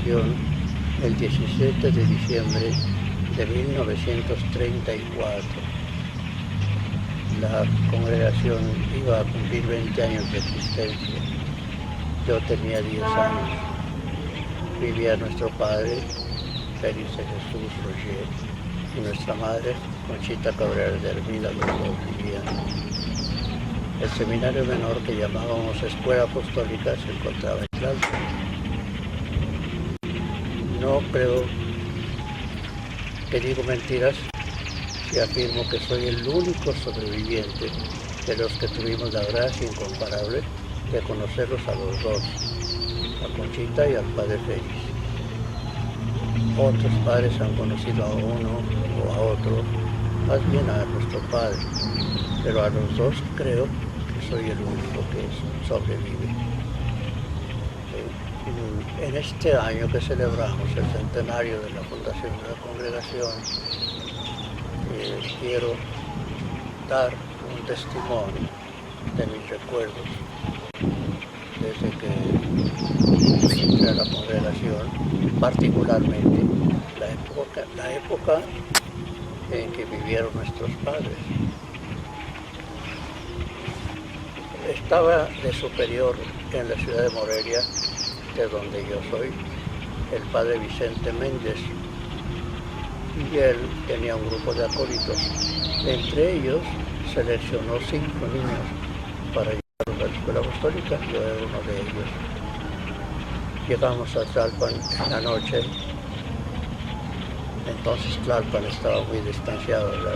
congregación el 17 de diciembre de 1934. La congregación iba a cumplir 20 años de existencia. Yo tenía 10 años. Vivía nuestro padre, Félix de Jesús Roger, y nuestra madre, Conchita Cabrera de Hermida, los dos vivían. El seminario menor que llamábamos Escuela Apostólica se encontraba en Tlalpan. No creo que digo mentiras si afirmo que soy el único sobreviviente de los que tuvimos la gracia incomparable de conocerlos a los dos, a Conchita y al padre Félix. Otros padres han conocido a uno o a otro, más bien a nuestro padre, pero a los dos creo que soy el único que sobrevive. En este año que celebramos el centenario de la fundación de la congregación, quiero dar un testimonio de mis recuerdos desde que entré a la congregación, particularmente la época en que vivieron nuestros padres. Estaba de superior en la ciudad de Morelia, de donde yo soy, el padre Vicente Méndez, y él tenía un grupo de acólitos. Entre ellos seleccionó 5 niños para llevarlos a la escuela apostólica. Yo era uno de ellos. Llegamos a Tlalpan en la noche. Entonces Tlalpan estaba muy distanciado de la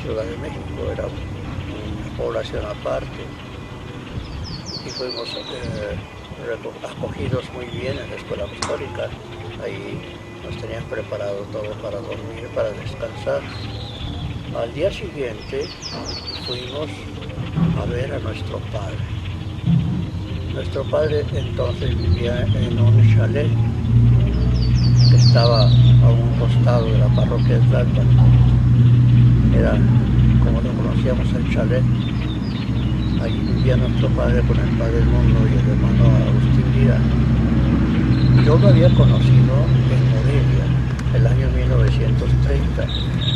Ciudad de México, era una población aparte, y fuimos acogidos muy bien en la escuela apostólica. Ahí nos tenían preparado todo para dormir, para descansar. Al día siguiente fuimos a ver a nuestro padre. Nuestro padre entonces vivía en un chalet que estaba a un costado de la parroquia de Tlalpan. Era como lo conocíamos, el chalet. Allí vivía nuestro padre con el padre Mundo y el hermano Agustín Díaz. Yo lo había conocido en Morelia, el año 1930,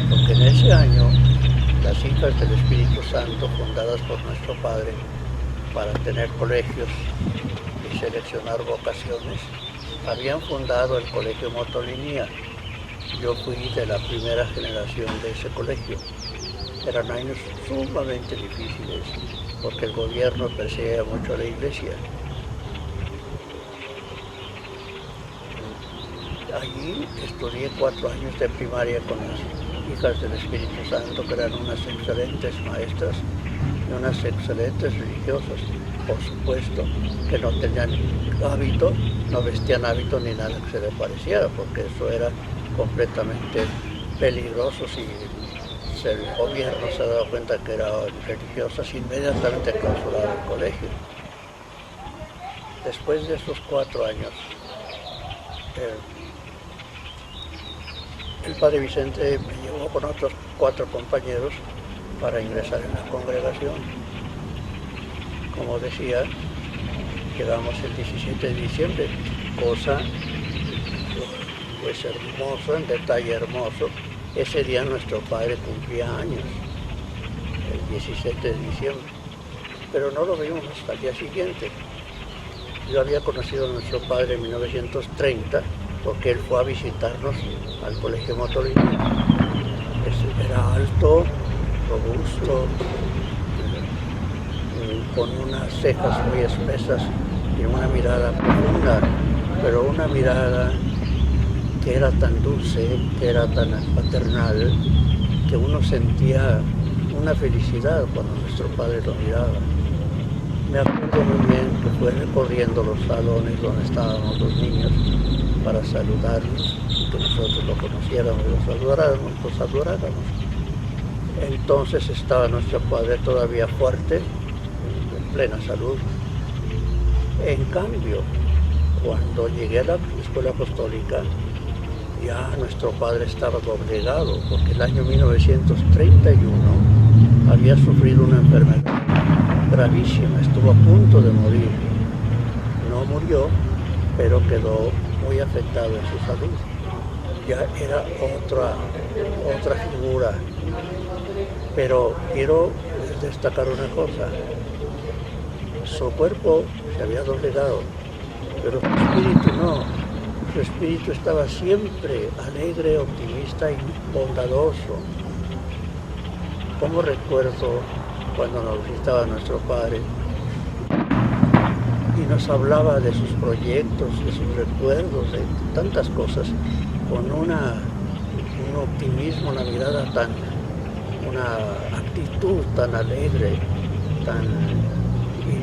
porque en ese año las hijas del Espíritu Santo, fundadas por nuestro padre para tener colegios y seleccionar vocaciones, habían fundado el Colegio Motolinía. Yo fui de la primera generación de ese colegio. Eran años sumamente difíciles, porque el gobierno perseguía mucho a la iglesia. Allí estudié 4 años de primaria con las hijas del Espíritu Santo, que eran unas excelentes maestras y unas excelentes religiosas. Por supuesto que no tenían hábito, no vestían hábito ni nada que se le pareciera, porque eso era completamente peligroso. Si el gobierno se daba cuenta que eran religiosas, inmediatamente clausuraba el colegio. Después de esos 4 años, el padre Vicente me llevó con otros 4 compañeros para ingresar en la congregación. Como decía, llegamos el 17 de diciembre, cosa pues hermosa, en detalle hermoso. Ese día nuestro padre cumplía años, el 17 de diciembre, pero no lo vimos hasta el día siguiente. Yo había conocido a nuestro padre en 1930, porque él fue a visitarnos al Colegio Motolinía. Era alto, robusto, con unas cejas muy espesas y una mirada profunda, pero una mirada que era tan dulce, que era tan paternal, que uno sentía una felicidad cuando nuestro padre lo miraba. Me acuerdo muy bien que fue recorriendo los salones donde estábamos los niños para saludarnos, y que nosotros lo conociéramos y lo saludáramos. Entonces estaba nuestro padre todavía fuerte, en plena salud. En cambio, cuando llegué a la escuela apostólica, ya nuestro padre estaba doblegado, porque el año 1931 había sufrido una enfermedad gravísima, estuvo a punto de morir. No murió, pero quedó muy afectado en su salud. Ya era otra figura. Pero quiero destacar una cosa. Su cuerpo se había doblegado, pero su espíritu no. Su espíritu estaba siempre alegre, optimista y bondadoso. Como recuerdo cuando nos visitaba nuestro padre y nos hablaba de sus proyectos, de sus recuerdos, de tantas cosas, con un optimismo, una mirada una actitud tan alegre, tan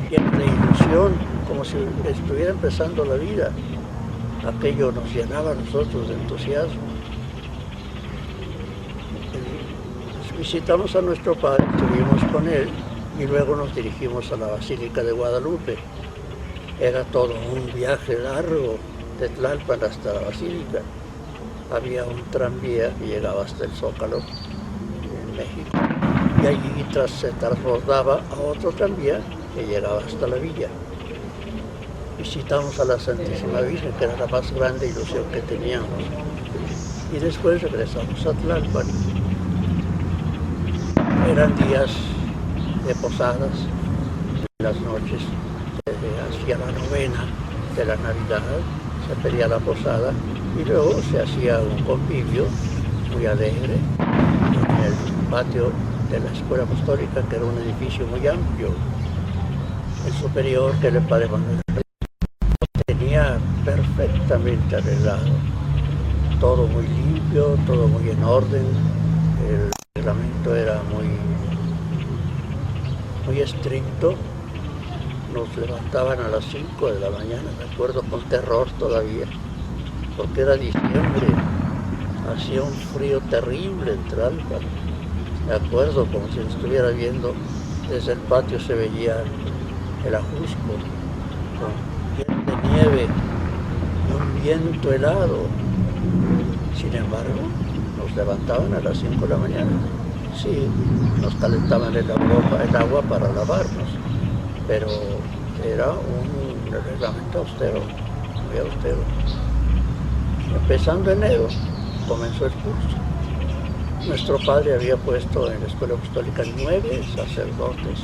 llena de ilusión, como si estuviera empezando la vida. Aquello nos llenaba a nosotros de entusiasmo. Visitamos a nuestro padre, estuvimos con él y luego nos dirigimos a la Basílica de Guadalupe. Era todo un viaje largo de Tlalpan hasta la Basílica. Había un tranvía que llegaba hasta el Zócalo en México y allí se transbordaba a otro tranvía que llegaba hasta la villa. Visitamos a la Santísima Virgen, que era la más grande ilusión que teníamos, y después regresamos a Tlalpan. Eran días de posadas, en las noches se hacía la novena de la Navidad, se pedía la posada y luego se hacía un convivio muy alegre en el patio de la Escuela Apostólica, que era un edificio muy amplio. El superior, que era el padre Manuel, tenía perfectamente arreglado, todo muy limpio, todo muy en orden. El reglamento era muy estricto. Nos levantaban a las 5 de la mañana, me acuerdo con terror todavía, porque era diciembre, hacía un frío terrible en Tlalpan. Me acuerdo como si estuviera viendo, desde el patio se veía el Ajusco, con piel de nieve y un viento helado. Sin embargo, nos levantaban a las 5 de la mañana. Sí, nos calentaban el agua para lavarnos, pero era un reglamento austero, muy austero. Empezando enero, comenzó el curso. Nuestro padre había puesto en la Escuela Apostólica 9 sacerdotes.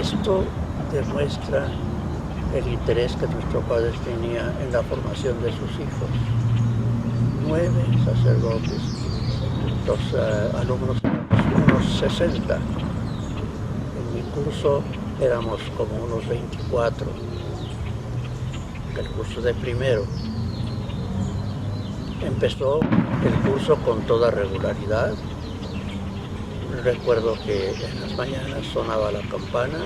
Esto demuestra el interés que nuestro padre tenía en la formación de sus hijos. 9 sacerdotes, los alumnos unos 60. En mi curso éramos como unos 24, el curso de primero. Empezó el curso con toda regularidad. Recuerdo que en las mañanas sonaba la campana,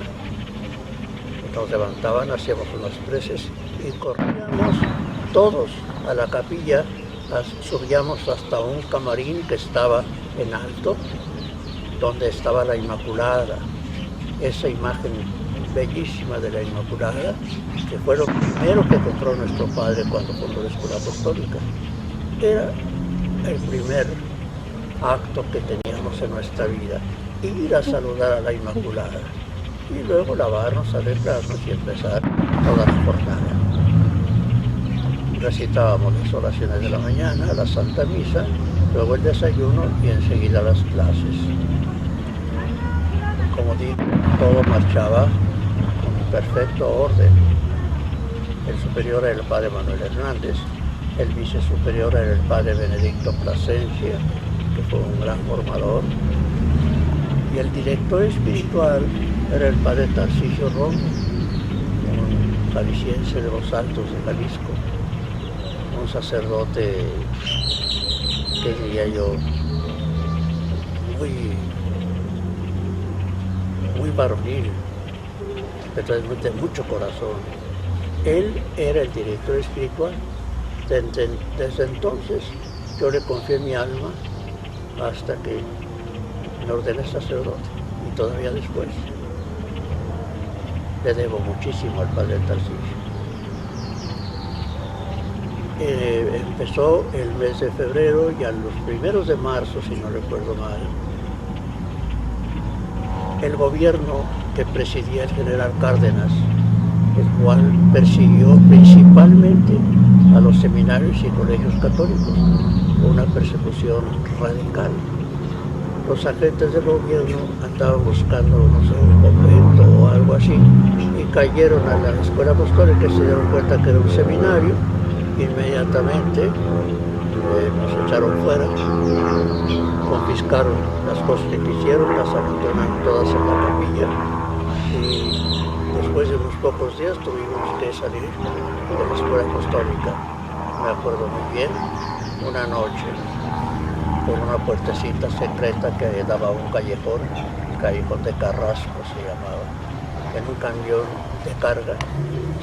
nos levantaban, hacíamos unas preces y corríamos todos a la capilla, subíamos hasta un camarín que estaba en alto, donde estaba la Inmaculada, esa imagen bellísima de la Inmaculada, que fue lo primero que encontró nuestro padre cuando fundó la Escuela Apostólica. Era el primer acto que teníamos en nuestra vida, ir a saludar a la Inmaculada y luego lavarnos, arreglarnos y empezar toda la jornada. Recitábamos las oraciones de la mañana, la Santa Misa, luego el desayuno y enseguida las clases. Como digo, todo marchaba con perfecto orden. El superior era el padre Manuel Hernández, el vicesuperior era el padre Benedicto Plasencia, que fue un gran formador, y el director espiritual era el padre Tarcisio Romo, un jalisciense de los Altos de Jalisco, un sacerdote, que diría yo, muy varonil, pero de mucho corazón. Él era el director espiritual. Desde entonces yo le confié mi alma hasta que me ordené sacerdote, y todavía después. Le debo muchísimo al padre Tarcisio. Empezó el mes de febrero y a los primeros de marzo, si no recuerdo mal, el gobierno que presidía el general Cárdenas el cual persiguió principalmente a los seminarios y colegios católicos, una persecución radical. Los agentes del gobierno andaban buscando, no sé, un convento o algo así, y cayeron a la escuela apostólica y se dieron cuenta que era un seminario. Inmediatamente nos echaron fuera, confiscaron las cosas que quisieron, las amontonaron todas en la capilla, y después de unos pocos días tuvimos que salir de la escuela apostólica. Me acuerdo muy bien, una noche, por una puertecita secreta que daba a un callejón, el callejón de Carrasco se llamaba, en un camión de carga,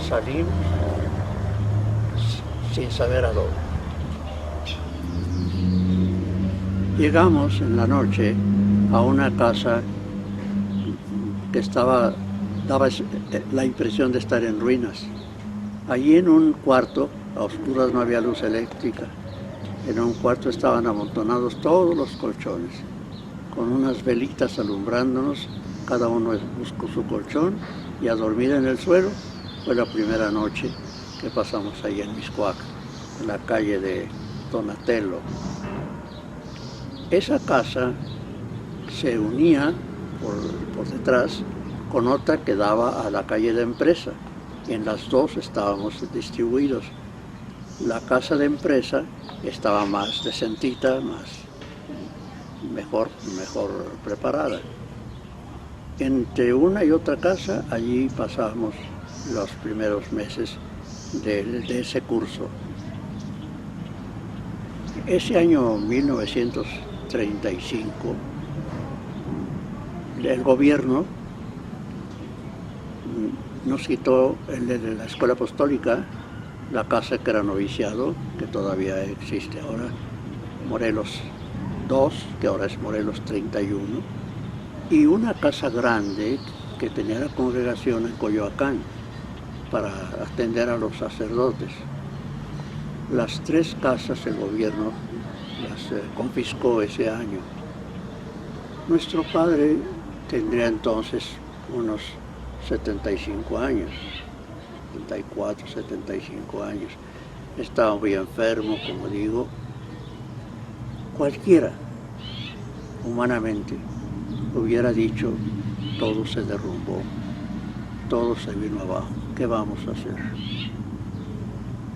salimos sin saber a dónde. Llegamos en la noche a una casa que daba la impresión de estar en ruinas. Allí en un cuarto, a oscuras, no había luz eléctrica. En un cuarto estaban amontonados todos los colchones, con unas velitas alumbrándonos, cada uno buscó su colchón, y a dormir en el suelo. Fue la primera noche que pasamos ahí en Mixcoac, en la calle de Donatello. Esa casa se unía por detrás con otra que daba a la calle de Empresa, y en las dos estábamos distribuidos. La casa de Empresa estaba más decentita, mejor preparada. Entre una y otra casa, allí pasábamos los primeros meses de ese curso. Ese año 1935, el gobierno nos quitó de la escuela apostólica la casa que era noviciado, que todavía existe ahora, Morelos 2, que ahora es Morelos 31, y una casa grande que tenía la congregación en Coyoacán para atender a los sacerdotes. Las tres casas el gobierno las confiscó ese año. Nuestro padre tendría entonces unos 75 años. 74, 75 años. Estaba muy enfermo, como digo. Cualquiera, humanamente, hubiera dicho, todo se derrumbó, todo se vino abajo, ¿qué vamos a hacer?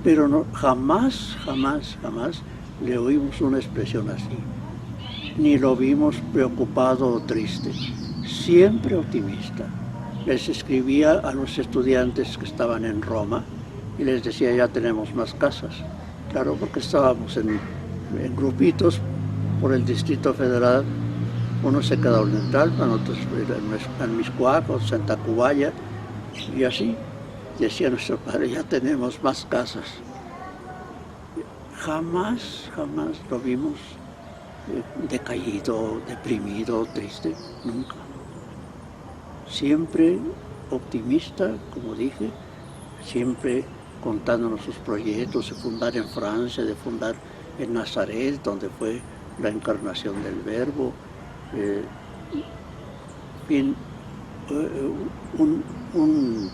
Pero no, jamás le oímos una expresión así, ni lo vimos preocupado o triste, siempre optimista. Les escribía a los estudiantes que estaban en Roma y les decía, ya tenemos más casas. Claro, porque estábamos en grupitos por el Distrito Federal. Uno se quedaba en Tlalpan, otros en Mixcoac, otros en Tacubaya, y así. Decía nuestro padre, ya tenemos más casas. Jamás lo vimos decaído, deprimido, triste, nunca. Siempre optimista, como dije, siempre contándonos sus proyectos de fundar en Francia, de fundar en Nazaret, donde fue la encarnación del Verbo. Un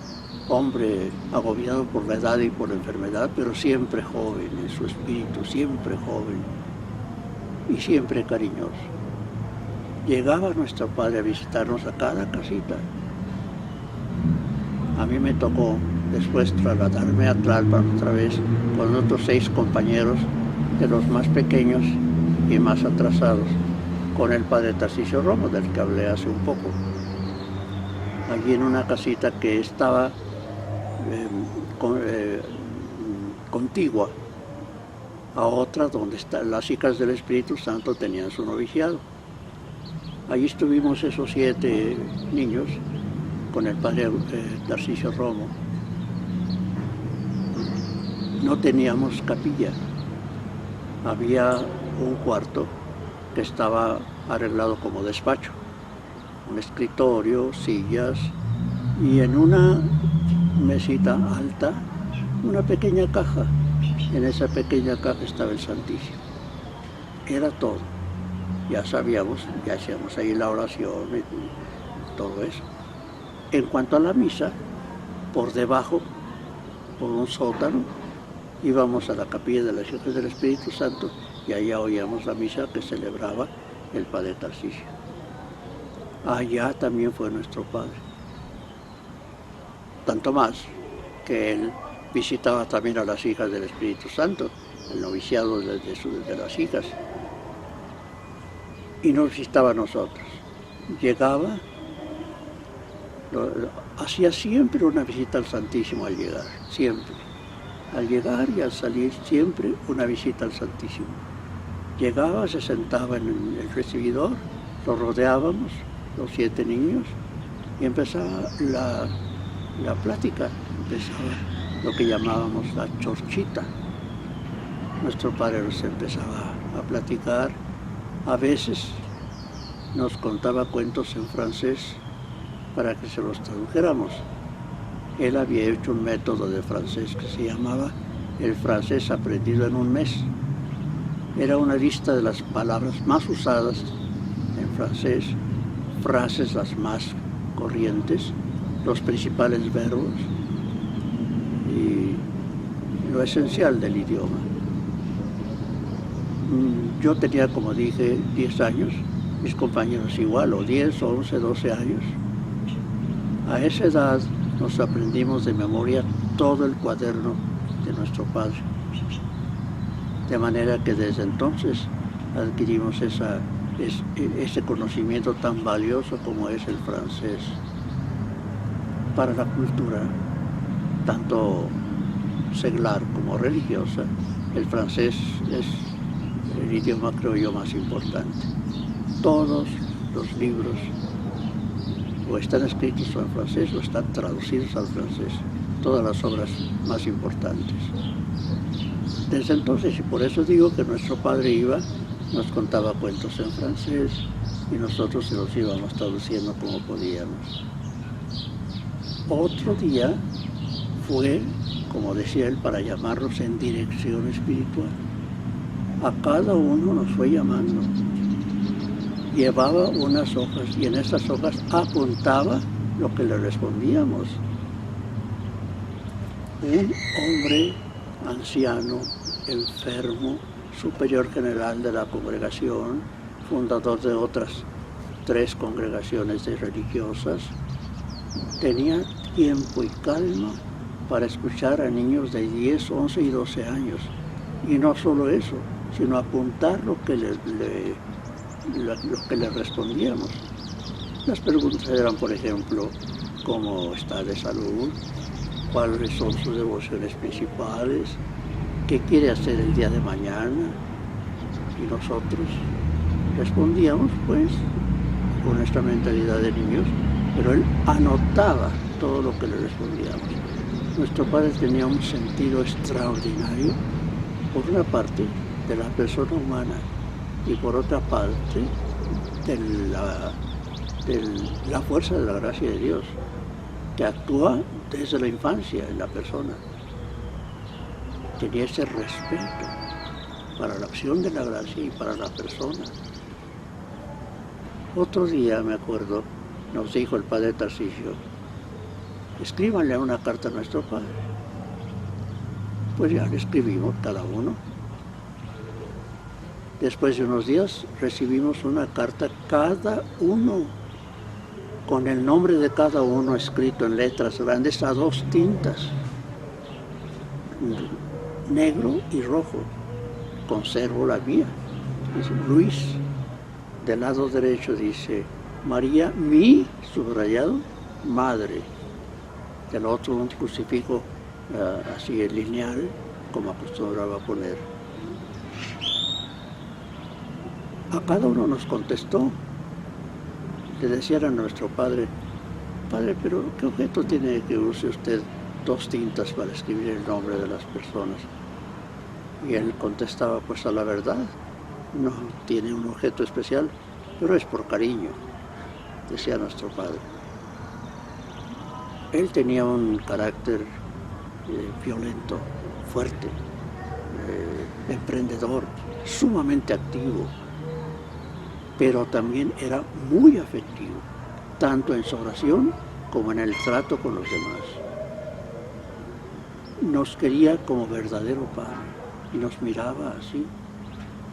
hombre agobiado por la edad y por la enfermedad, pero siempre joven en su espíritu, siempre joven y siempre cariñoso. Llegaba nuestro padre a visitarnos a cada casita. A mí me tocó después trasladarme a Tlalpan otra vez con otros 6 compañeros, de los más pequeños y más atrasados, con el padre Tarcisio Romo, del que hablé hace un poco. Allí en una casita que estaba contigua a otra donde las hijas del Espíritu Santo tenían su noviciado. Allí estuvimos esos 7 niños con el padre Tarcisio Romo. No teníamos capilla. Había un cuarto que estaba arreglado como despacho, un escritorio, sillas, y en una mesita alta una pequeña caja. En esa pequeña caja estaba el Santísimo. Era todo. Ya sabíamos, ya hacíamos ahí la oración y todo eso. En cuanto a la misa, por debajo, por un sótano, íbamos a la capilla de las Hijas del Espíritu Santo y allá oíamos la misa que celebraba el padre Tarcisio. Allá también fue nuestro padre. Tanto más que él visitaba también a las Hijas del Espíritu Santo, el noviciado de las hijas, y nos visitaba a nosotros. Llegaba, hacía siempre una visita al Santísimo al llegar, siempre. Al llegar y al salir, siempre una visita al Santísimo. Llegaba, se sentaba en el recibidor, lo rodeábamos, los 7 niños, y empezaba la plática, empezaba lo que llamábamos la chorchita. Nuestro padre nos empezaba a platicar, a veces nos contaba cuentos en francés para que se los tradujéramos. Él había hecho un método de francés que se llamaba el francés aprendido en un mes. Era una lista de las palabras más usadas en francés, frases las más corrientes, los principales verbos y lo esencial del idioma. Yo tenía, como dije, 10 años, mis compañeros igual, o 10, 11, 12 años. A esa edad nos aprendimos de memoria todo el cuaderno de nuestro padre. De manera que desde entonces adquirimos ese conocimiento tan valioso como es el francés. Para la cultura, tanto seglar como religiosa, el francés es el idioma, creo yo, más importante. Todos los libros o están escritos en francés o están traducidos al francés, todas las obras más importantes. Desde entonces, y por eso digo que nuestro padre iba, nos contaba cuentos en francés y nosotros se los íbamos traduciendo como podíamos. Otro día fue, como decía él, para llamarnos en dirección espiritual. A cada uno nos fue llamando. Llevaba unas hojas y en esas hojas apuntaba lo que le respondíamos. Un hombre anciano, enfermo, superior general de la congregación, fundador de otras 3 congregaciones religiosas, tenía tiempo y calma para escuchar a niños de 10, 11 y 12 años. Y no solo eso, sino apuntar lo que le respondíamos. Las preguntas eran, por ejemplo, cómo está de salud, cuáles son sus devociones principales, qué quiere hacer el día de mañana. Y nosotros respondíamos, pues, con nuestra mentalidad de niños, pero él anotaba todo lo que le respondíamos. Nuestro padre tenía un sentido extraordinario, por una parte, de la persona humana y por otra parte, de la fuerza de la gracia de Dios, que actúa desde la infancia en la persona. Tenía ese respeto para la acción de la gracia y para la persona. Otro día, me acuerdo, nos dijo el padre Tarcisio, escríbanle una carta a nuestro padre. Pues ya le escribimos cada uno. Después de unos días recibimos una carta cada uno, con el nombre de cada uno escrito en letras grandes a 2 tintas, negro y rojo. Conservo la mía. Dice Luis. Del lado derecho dice María, mi, subrayado, madre. Del otro un crucifijo así lineal, como acostumbraba poner. A cada uno nos contestó. Le decían a nuestro padre, padre, pero ¿qué objeto tiene que use usted 2 tintas para escribir el nombre de las personas? Y él contestaba, pues a la verdad, no tiene un objeto especial, pero es por cariño, decía nuestro padre. Él tenía un carácter violento, fuerte, emprendedor, sumamente activo, pero también era muy afectivo, tanto en su oración como en el trato con los demás. nos quería como verdadero padre y nos miraba así,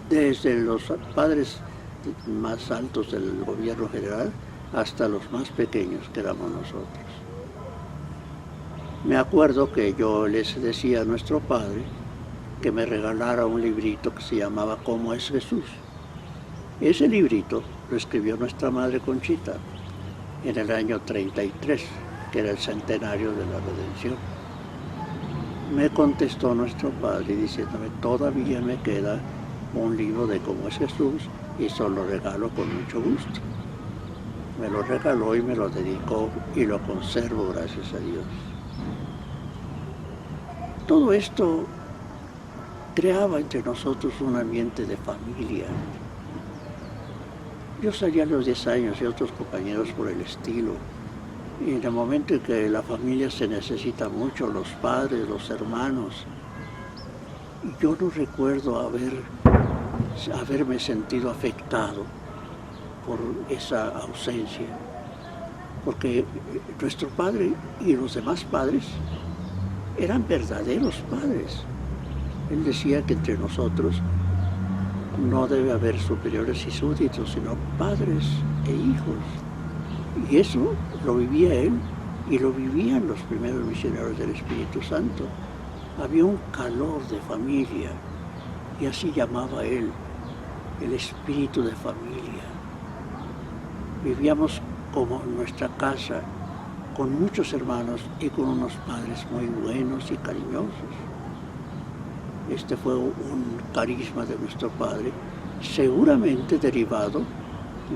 desde los padres más altos del gobierno general hasta los más pequeños que éramos nosotros. Me acuerdo que yo les decía a nuestro padre que me regalara un librito que se llamaba ¿Cómo es Jesús? Ese librito lo escribió nuestra madre Conchita en el año 33, que era el centenario de la redención. Me contestó nuestro padre diciéndome, todavía me queda un libro de Cómo es Jesús y se lo regalo con mucho gusto. Me lo regaló y me lo dedicó y lo conservo, gracias a Dios. Todo esto creaba entre nosotros un ambiente de familia. Yo salía a los 10 años y otros compañeros por el estilo. Y en el momento en que la familia se necesita mucho, los padres, los hermanos, yo no recuerdo haberme sentido afectado por esa ausencia, porque nuestro padre y los demás padres eran verdaderos padres. Él decía que entre nosotros no debe haber superiores y súbditos, sino padres e hijos. Y eso lo vivía él y lo vivían los primeros misioneros del Espíritu Santo. Había un calor de familia y así llamaba él, el espíritu de familia. Vivíamos como en nuestra casa, con muchos hermanos y con unos padres muy buenos y cariñosos. Este fue un carisma de nuestro Padre, seguramente derivado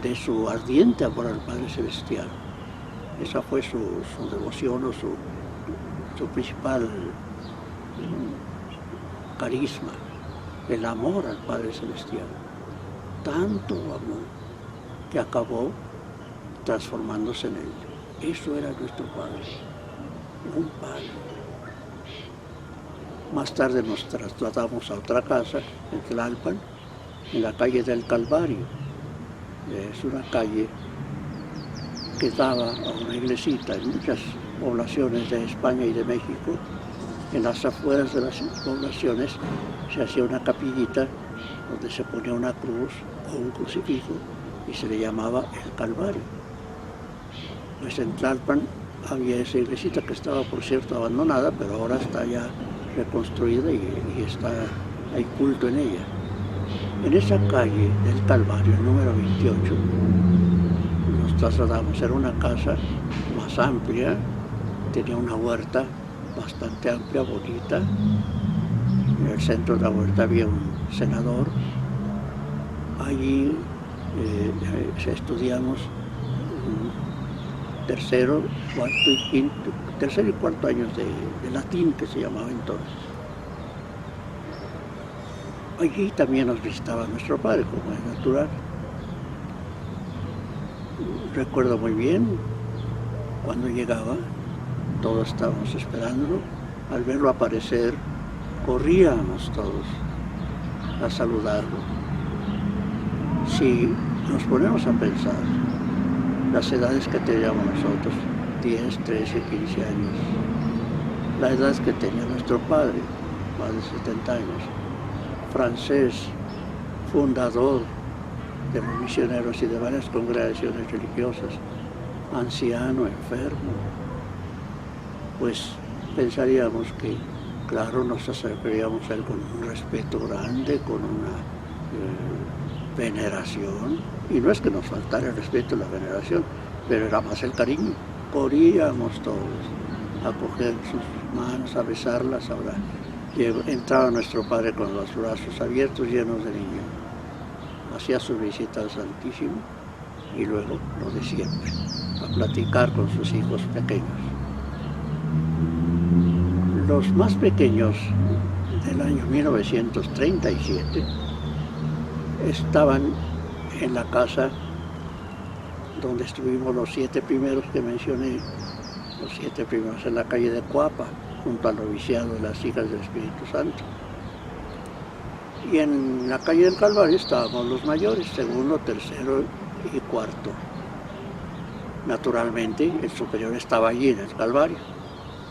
de su ardiente amor al Padre Celestial. Esa fue su devoción o su principal carisma, el amor al Padre Celestial. Tanto amor que acabó transformándose en él. Eso era nuestro Padre, un Padre. Más tarde nos trasladamos a otra casa, en Tlalpan, en la calle del Calvario. Es una calle que daba a una iglesita en muchas poblaciones de España y de México. En las afueras de las poblaciones se hacía una capillita donde se ponía una cruz o un crucifijo y se le llamaba el Calvario. Pues en Tlalpan había esa iglesita que estaba, por cierto, abandonada, pero ahora está ya reconstruida y hay culto en ella. En esa calle del Calvario, el número 28, nos trasladamos. Era una casa más amplia, tenía una huerta bastante amplia, bonita. En el centro de la huerta había un senador. Allí estudiamos tercero y cuarto años de latín, que se llamaba entonces. Allí también nos visitaba nuestro padre, como es natural. Recuerdo muy bien cuando llegaba, todos estábamos esperándolo. Al verlo aparecer, corríamos todos a saludarlo. Si nos ponemos a pensar, las edades que teníamos nosotros, 10, 13, 15 años, la edad que tenía nuestro padre, más de 70 años, francés, fundador de los misioneros y de varias congregaciones religiosas, anciano, enfermo, pues pensaríamos que, claro, nos acercaríamos a él con un respeto grande, con una veneración, y no es que nos faltara el respeto y la veneración, pero era más el cariño. Corríamos todos a coger sus manos, a besarlas. Ahora entraba nuestro padre con los brazos abiertos, llenos de niños. Hacía su visita al Santísimo y luego, lo de siempre, a platicar con sus hijos pequeños. Los más pequeños del año 1937 estaban en la casa donde estuvimos los 7 primeros que mencioné, los 7 primeros en la calle de Coapa, junto al noviciado de las Hijas del Espíritu Santo. Y en la calle del Calvario estábamos los mayores, segundo, tercero y cuarto. Naturalmente, el superior estaba allí en el Calvario.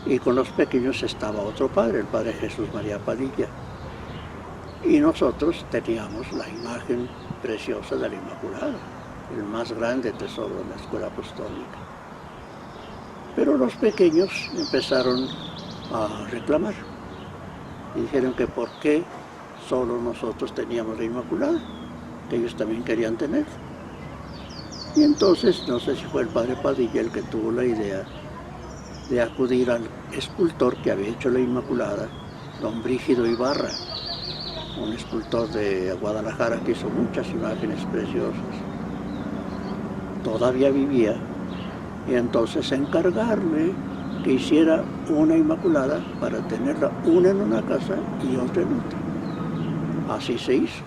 y con los pequeños estaba otro padre, el padre Jesús María Padilla. Y nosotros teníamos la imagen preciosa de la Inmaculada, el más grande tesoro de la escuela apostólica. Pero los pequeños empezaron a reclamar y dijeron que por qué solo nosotros teníamos la Inmaculada, que ellos también querían tener. Y entonces, no sé si fue el padre Padilla el que tuvo la idea de acudir al escultor que había hecho la Inmaculada, don Brígido Ibarra, un escultor de Guadalajara que hizo muchas imágenes preciosas. Todavía vivía, y entonces encargarle que hiciera una Inmaculada para tenerla una en una casa y otra en otra. Así se hizo.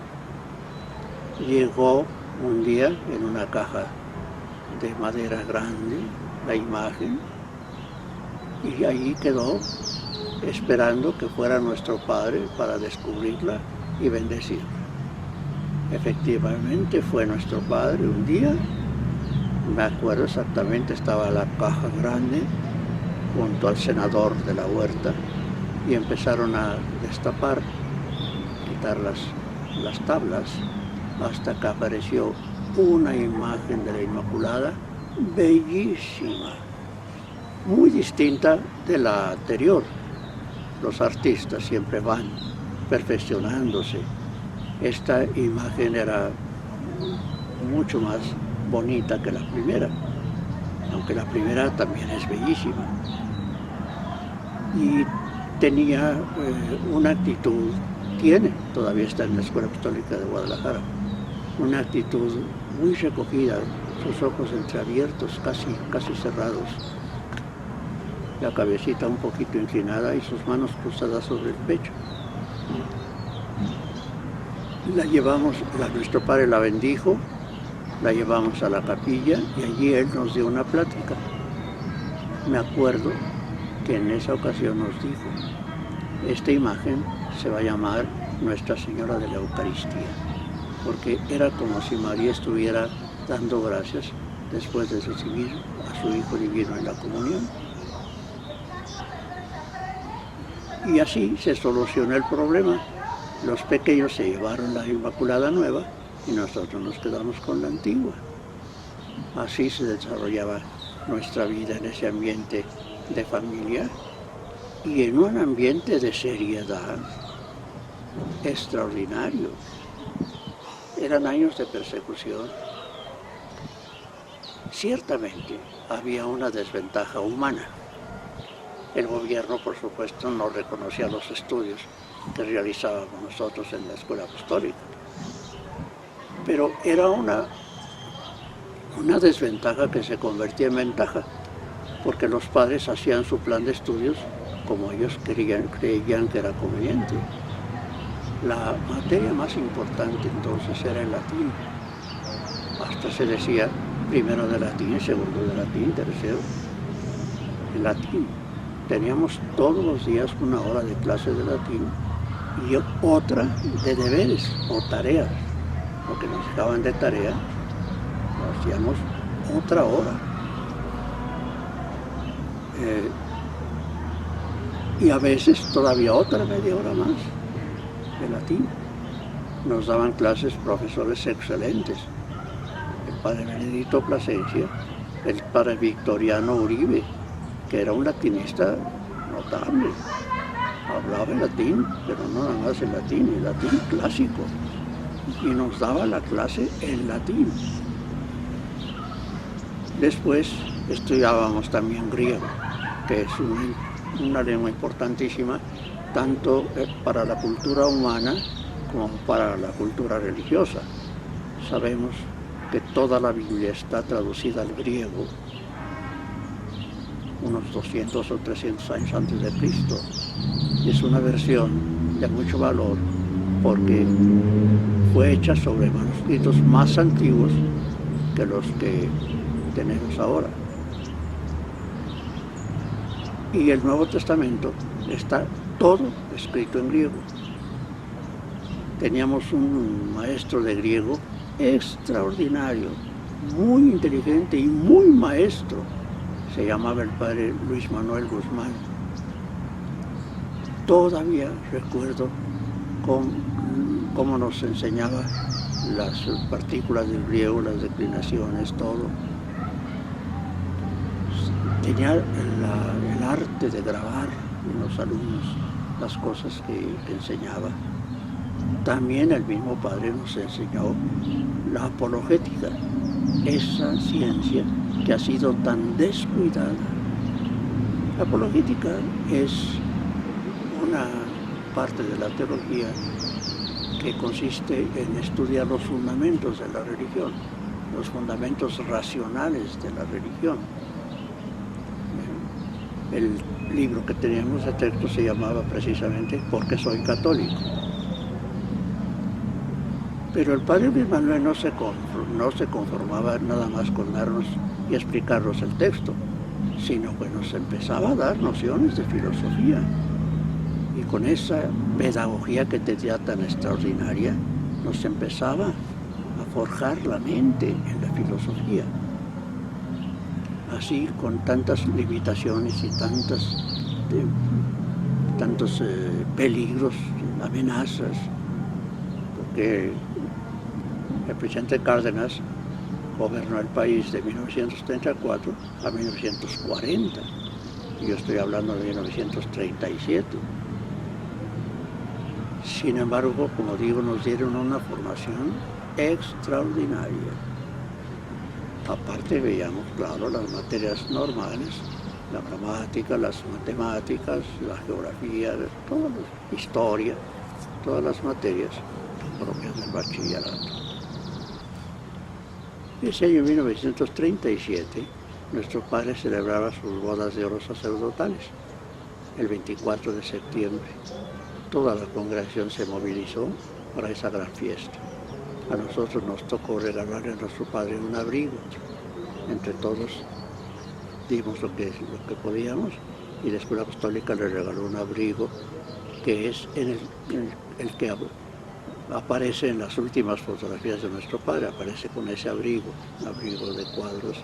Llegó un día en una caja de madera grande la imagen y ahí quedó esperando que fuera nuestro padre para descubrirla y bendecirla. Efectivamente fue nuestro padre un día, me acuerdo exactamente, estaba la caja grande junto al senador de la huerta y empezaron a destapar, quitar las tablas, hasta que apareció una imagen de la Inmaculada bellísima, muy distinta de la anterior. Los artistas siempre van perfeccionándose. Esta imagen era mucho más bonita que la primera, aunque la primera también es bellísima. Y tenía una actitud, todavía está en la Escuela Apostólica de Guadalajara, una actitud muy recogida, sus ojos entreabiertos, casi cerrados, la cabecita un poquito inclinada y sus manos cruzadas sobre el pecho. La llevamos, nuestro padre la bendijo, la llevamos a la capilla y allí él nos dio una plática. Me acuerdo que en esa ocasión nos dijo, esta imagen se va a llamar Nuestra Señora de la Eucaristía, porque era como si María estuviera dando gracias después de recibir a su Hijo Divino en la comunión. Y así se solucionó el problema. Los pequeños se llevaron la Inmaculada nueva y nosotros nos quedamos con la antigua. Así se desarrollaba nuestra vida en ese ambiente de familia y en un ambiente de seriedad extraordinario. Eran años de persecución. Ciertamente había una desventaja humana. El gobierno, por supuesto, no reconocía los estudios que realizábamos nosotros en la Escuela Apostólica. Pero era una desventaja que se convertía en ventaja, porque los padres hacían su plan de estudios como ellos creían que era conveniente. La materia más importante entonces era el latín. Hasta se decía primero de latín, segundo de latín, tercero de latín. Teníamos todos los días una hora de clase de latín y otra de deberes o tareas. Lo que nos dejaban de tarea, lo hacíamos otra hora. Y a veces todavía otra media hora más de latín. Nos daban clases profesores excelentes. El padre Benedito Plasencia, el padre Victoriano Uribe, que era un latinista notable. Hablaba en latín, pero no nada más en latín, el latín clásico. Y nos daba la clase en latín. Después estudiábamos también griego, que es una lengua importantísima, tanto para la cultura humana como para la cultura religiosa. Sabemos que toda la Biblia está traducida al griego unos 200 o 300 años antes de Cristo. Es una versión de mucho valor porque fue hecha sobre manuscritos más antiguos que los que tenemos ahora. Y el Nuevo Testamento está todo escrito en griego. Teníamos un maestro de griego extraordinario, muy inteligente y muy maestro. Se llamaba el padre Luis Manuel Guzmán. Todavía recuerdo cómo nos enseñaba las partículas del griego, las declinaciones, todo. Tenía el arte de grabar en los alumnos las cosas que enseñaba. También el mismo padre nos enseñó la apologética, esa ciencia que ha sido tan descuidada. La apologética es una parte de la teología que consiste en estudiar los fundamentos de la religión, los fundamentos racionales de la religión. El libro que teníamos de texto se llamaba precisamente ¿Por qué soy católico? Pero el padre Luis Manuel no se conformaba nada más con darnos y explicarnos el texto, sino que nos empezaba a dar nociones de filosofía. Y con esa pedagogía que tenía tan extraordinaria, nos empezaba a forjar la mente en la filosofía. Así, con tantas limitaciones y tantos peligros, amenazas, porque el presidente Cárdenas gobernó el país de 1934 a 1940, y yo estoy hablando de 1937. Sin embargo, como digo, nos dieron una formación extraordinaria. Aparte veíamos, claro, las materias normales, la gramática, las matemáticas, la geografía, toda la historia, todas las materias propias del bachillerato. Ese año 1937, nuestro padre celebraba sus bodas de oro sacerdotales, el 24 de septiembre. Toda la congregación se movilizó para esa gran fiesta. A nosotros nos tocó regalarle a nuestro padre un abrigo. Entre todos dimos lo que podíamos, y la Escuela Apostólica le regaló un abrigo que es el que aparece en las últimas fotografías de nuestro padre. Aparece con ese abrigo, un abrigo de cuadros.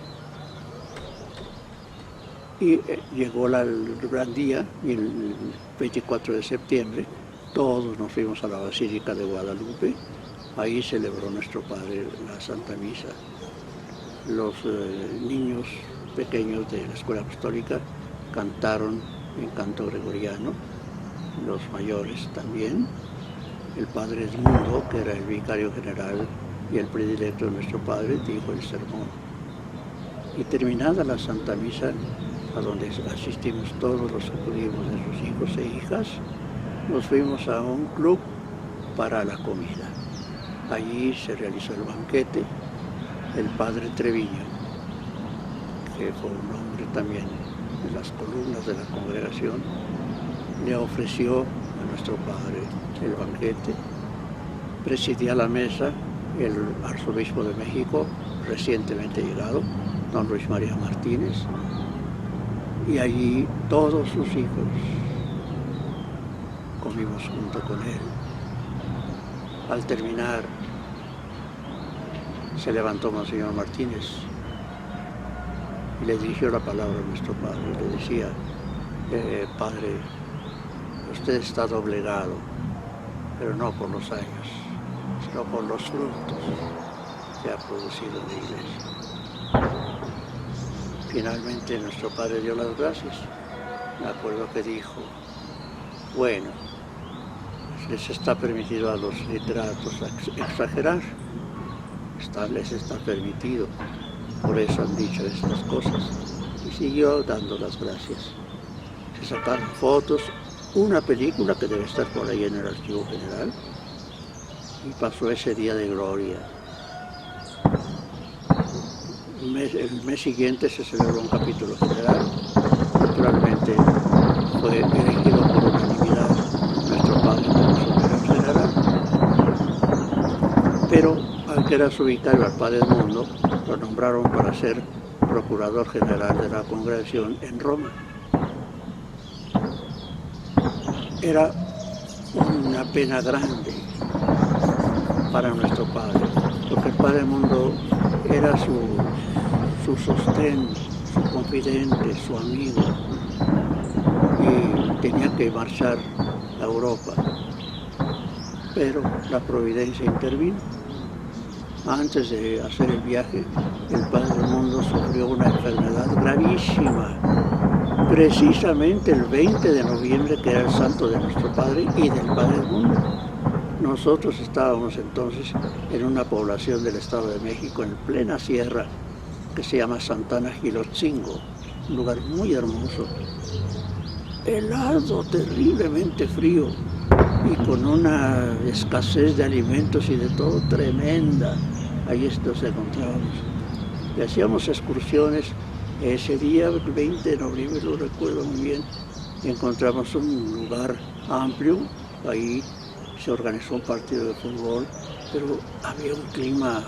Y llegó el gran día, el 24 de septiembre, todos nos fuimos a la Basílica de Guadalupe. Ahí celebró nuestro padre la Santa Misa. Los niños pequeños de la Escuela Apostólica cantaron en canto gregoriano, los mayores también. El padre Edmundo, que era el vicario general y el predilecto de nuestro padre, dijo el sermón. Y terminada la Santa Misa, a donde asistimos todos los que pudimos de sus hijos e hijas, nos fuimos a un club para la comida. Allí se realizó el banquete. El padre Treviño, que fue un hombre también de las columnas de la congregación, le ofreció a nuestro padre el banquete. Presidía la mesa el arzobispo de México, recientemente llegado, don Luis María Martínez, y allí todos sus hijos comimos junto con él. Al terminar, se levantó Monseñor Martínez y le dirigió la palabra a nuestro padre. Le decía, padre, usted está doblegado, pero no por los años, sino por los frutos que ha producido en la iglesia. Finalmente nuestro padre dio las gracias. Me acuerdo que dijo, bueno, les está permitido a los literatos exagerar, les está permitido, por eso han dicho estas cosas. Y siguió dando las gracias. Se sacaron fotos, una película que debe estar por ahí en el Archivo General, y pasó ese día de gloria. El mes siguiente se celebró un capítulo general. Naturalmente fue elegido por unanimidad nuestro padre como superior general. Pero al que era su vicario, al padre Edmundo, lo nombraron para ser procurador general de la congregación en Roma. Era una pena grande para nuestro padre, porque el padre Edmundo era su sostén, su confidente, su amigo, y tenía que marchar a Europa, pero la providencia intervino. Antes de hacer el viaje, el Padre del Mundo sufrió una enfermedad gravísima, precisamente el 20 de noviembre, que era el santo de nuestro Padre y del Padre del Mundo. Nosotros estábamos entonces en una población del Estado de México, en plena sierra, que se llama Santana Gilotzingo, un lugar muy hermoso, helado, terriblemente frío, y con una escasez de alimentos y de todo tremenda. Ahí nos encontrábamos. Y hacíamos excursiones. Ese día, el 20 de noviembre, lo recuerdo muy bien, encontramos un lugar amplio. Ahí se organizó un partido de fútbol, pero había un clima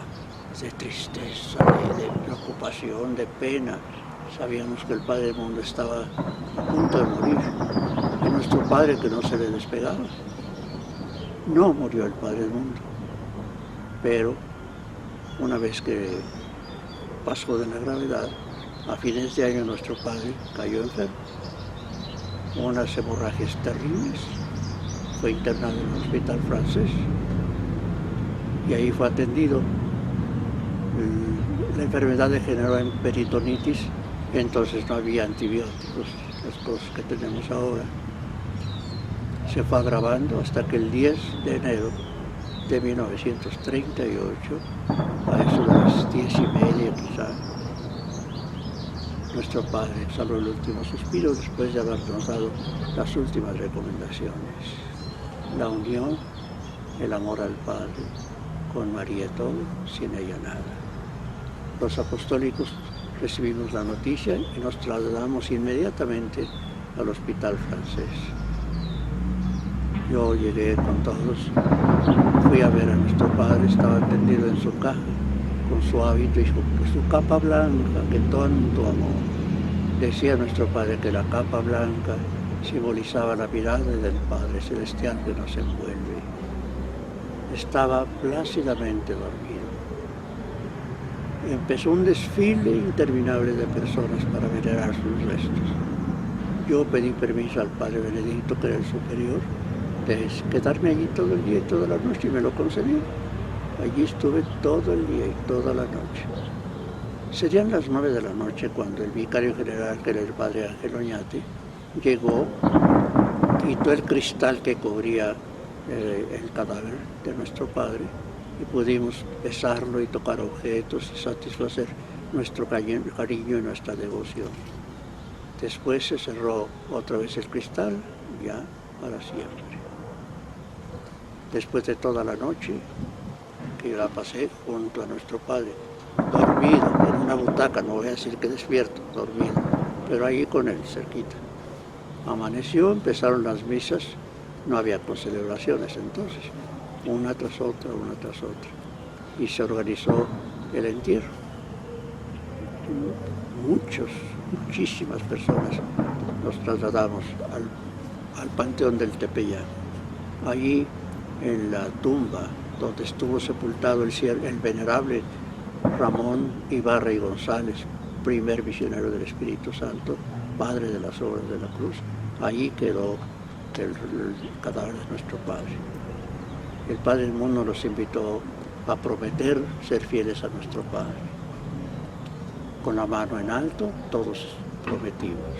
de tristeza, de preocupación, de pena. Sabíamos que el Padre del Mundo estaba a punto de morir. Y nuestro Padre, que no se le despegaba. No murió el Padre del Mundo, pero una vez que pasó de la gravedad, a fines de año nuestro Padre cayó enfermo, unas hemorragias terribles, fue internado en el hospital francés y ahí fue atendido. La enfermedad degeneró en peritonitis, entonces no había antibióticos, las cosas que tenemos ahora. Se fue agravando hasta que el 10 de enero de 1938, a eso de las 10:30 quizá, nuestro Padre exhaló el último suspiro después de habernos dado las últimas recomendaciones. La unión, el amor al Padre, con María todo, sin ella nada. Los apostólicos recibimos la noticia y nos trasladamos inmediatamente al hospital francés. Yo llegué con todos, fui a ver a nuestro Padre, estaba tendido en su caja, con su hábito y su capa blanca, que tanto amó. Decía nuestro Padre que la capa blanca simbolizaba la mirada del Padre Celestial que nos envuelve. Estaba plácidamente dormido. Empezó un desfile interminable de personas para venerar sus restos. Yo pedí permiso al Padre Benedicto, que era el superior, de quedarme allí todo el día y toda la noche, y me lo concedió. Allí estuve todo el día y toda la noche. Serían las 9 de la noche cuando el vicario general, que era el Padre Ángel Oñate, llegó, quitó el cristal que cubría el cadáver de nuestro Padre y pudimos besarlo y tocar objetos y satisfacer nuestro cariño y nuestra devoción. Después se cerró otra vez el cristal, ya para siempre. Después de toda la noche, que la pasé junto a nuestro Padre, dormido en una butaca, no voy a decir que despierto, dormido, pero allí con él, cerquita. Amaneció, empezaron las misas, no había celebraciones entonces, una tras otra, y se organizó el entierro. Muchísimas personas nos trasladamos al Panteón del Tepeyac. Allí, en la tumba donde estuvo sepultado el venerable Ramón Ibarra y González, primer misionero del Espíritu Santo, padre de las obras de la cruz, allí quedó el cadáver de nuestro Padre. El Padre del Mundo nos invitó a prometer ser fieles a nuestro Padre. Con la mano en alto, todos prometimos.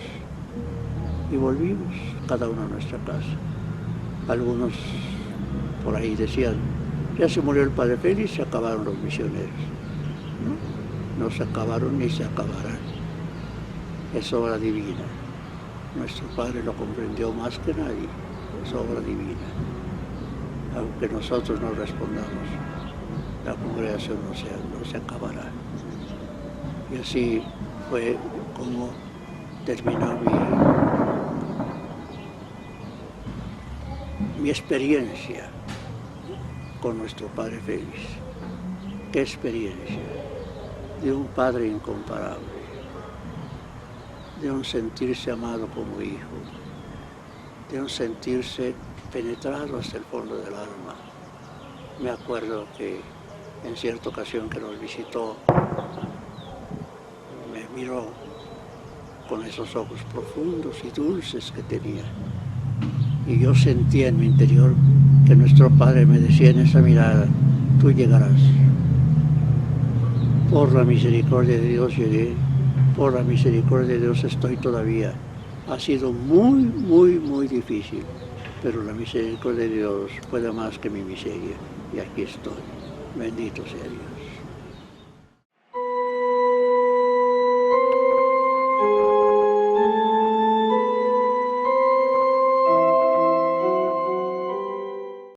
Y volvimos, cada uno a nuestra casa. Algunos por ahí decían, ya se murió el Padre Félix, se acabaron los misioneros. No se acabaron ni se acabarán. Es obra divina. Nuestro Padre lo comprendió más que nadie. Es obra divina. Aunque nosotros no respondamos, la congregación no se acabará. Y así fue como terminó mi experiencia con nuestro Padre Félix. Qué experiencia de un Padre incomparable, de un sentirse amado como hijo, de un sentirse penetrado hasta el fondo del alma. Me acuerdo que en cierta ocasión que nos visitó, me miró con esos ojos profundos y dulces que tenía Y yo sentía en mi interior que nuestro Padre me decía en esa mirada, tú llegarás. Por la misericordia de Dios llegué, por la misericordia de Dios estoy todavía. Ha sido muy, muy, muy difícil, pero la misericordia de Dios puede más que mi miseria. Y aquí estoy. Bendito sea Dios.